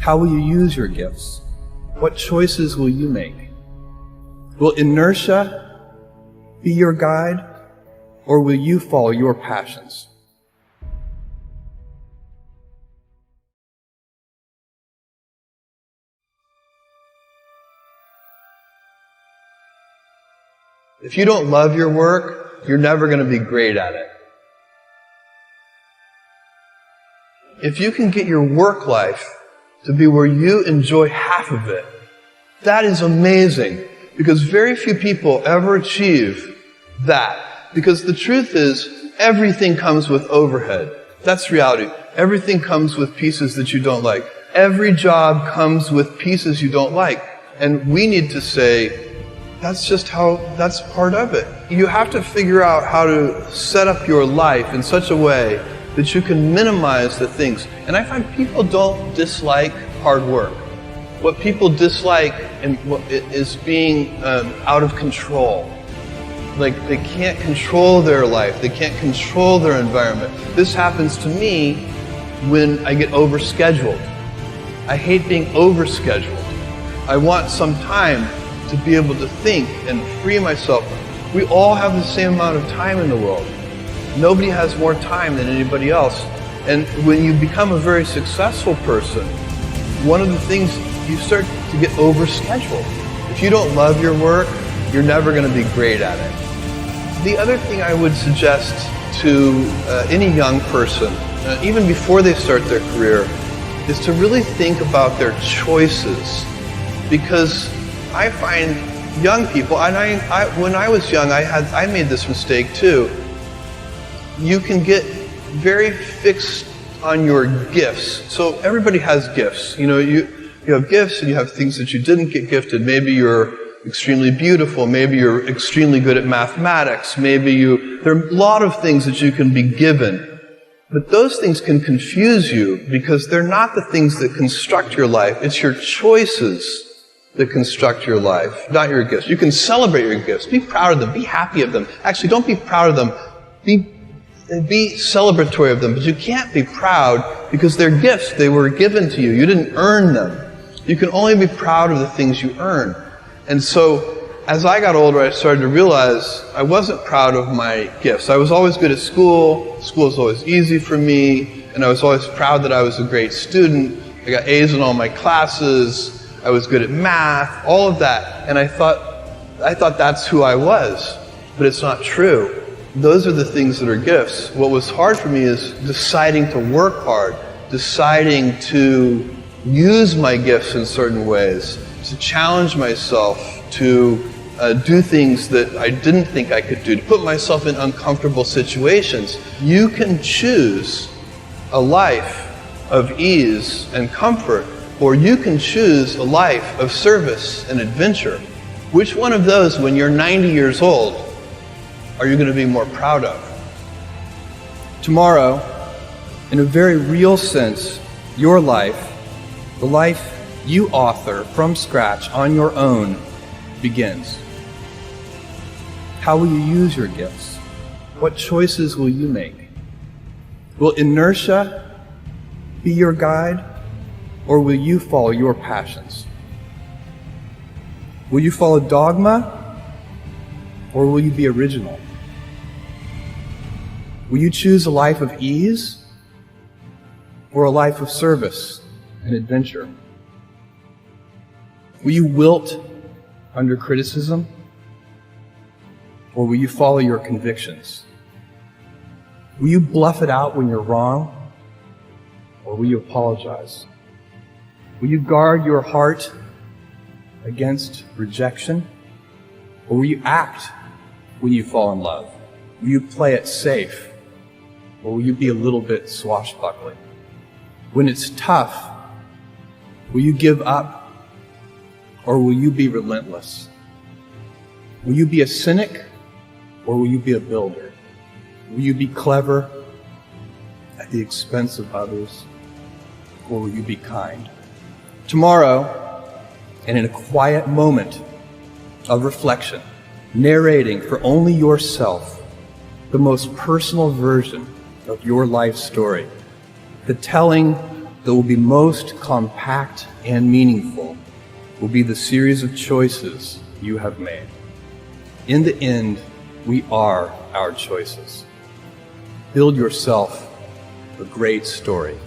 How will you use your gifts? What choices will you make? Will inertia be your guide, or will you follow your passions? If you don't love your work, you're never going to be great at it. If you can get your work life to be where you enjoy half of it, that is amazing, because very few people ever achieve that. Because the truth is, everything comes with overhead. That's reality. Everything comes with pieces that you don't like. Every job comes with pieces you don't like. And we need to say, that's part of it. You have to figure out how to set up your life in such a way that you can minimize the things. And I find people don't dislike hard work. What people dislike is being out of control. Like, they can't control their life. They can't control their environment. This happens to me when I get overscheduled. I hate being overscheduled. I want some time to be able to think and free myself. We all have the same amount of time in the world. Nobody has more time than anybody else. And when you become a very successful person, one of the things, you start to get overscheduled. If you don't love your work, you're never going to be great at it. The other thing I would suggest to any young person, even before they start their career, is to really think about their choices. Because I find young people, and when I was young, I made this mistake too. You can get very fixed on your gifts. So everybody has gifts. You know, you have gifts and you have things that you didn't get gifted. Maybe you're extremely beautiful. Maybe you're extremely good at mathematics. There are a lot of things that you can be given. But those things can confuse you because they're not the things that construct your life. It's your choices that construct your life, not your gifts. You can celebrate your gifts. Be proud of them. Be happy of them. Actually, don't be proud of them. Be celebratory of them. But you can't be proud because they're gifts. They were given to you. You didn't earn them. You can only be proud of the things you earn. And so, as I got older, I started to realize I wasn't proud of my gifts. I was always good at school. School was always easy for me. And I was always proud that I was a great student. I got A's in all my classes. I was good at math, all of that. And I thought that's who I was. But it's not true. Those are the things that are gifts. What was hard for me is deciding to work hard, deciding to use my gifts in certain ways, to challenge myself, to do things that I didn't think I could do, to put myself in uncomfortable situations. You can choose a life of ease and comfort, or you can choose a life of service and adventure. Which one of those, when you're 90 years old, are you going to be more proud of? Tomorrow, in a very real sense, your life, the life you author from scratch on your own, begins. How will you use your gifts? What choices will you make? Will inertia be your guide, or will you follow your passions? Will you follow dogma, or will you be original? Will you choose a life of ease, or a life of service and adventure? Will you wilt under criticism, or will you follow your convictions? Will you bluff it out when you're wrong, or will you apologize? Will you guard your heart against rejection, or will you act when you fall in love? Will you play it safe, or will you be a little bit swashbuckling? When it's tough, will you give up, or will you be relentless? Will you be a cynic, or will you be a builder? Will you be clever at the expense of others, or will you be kind? Tomorrow, and in a quiet moment of reflection, narrating for only yourself the most personal version of your life story, the telling that will be most compact and meaningful will be the series of choices you have made. In the end, we are our choices. Build yourself a great story.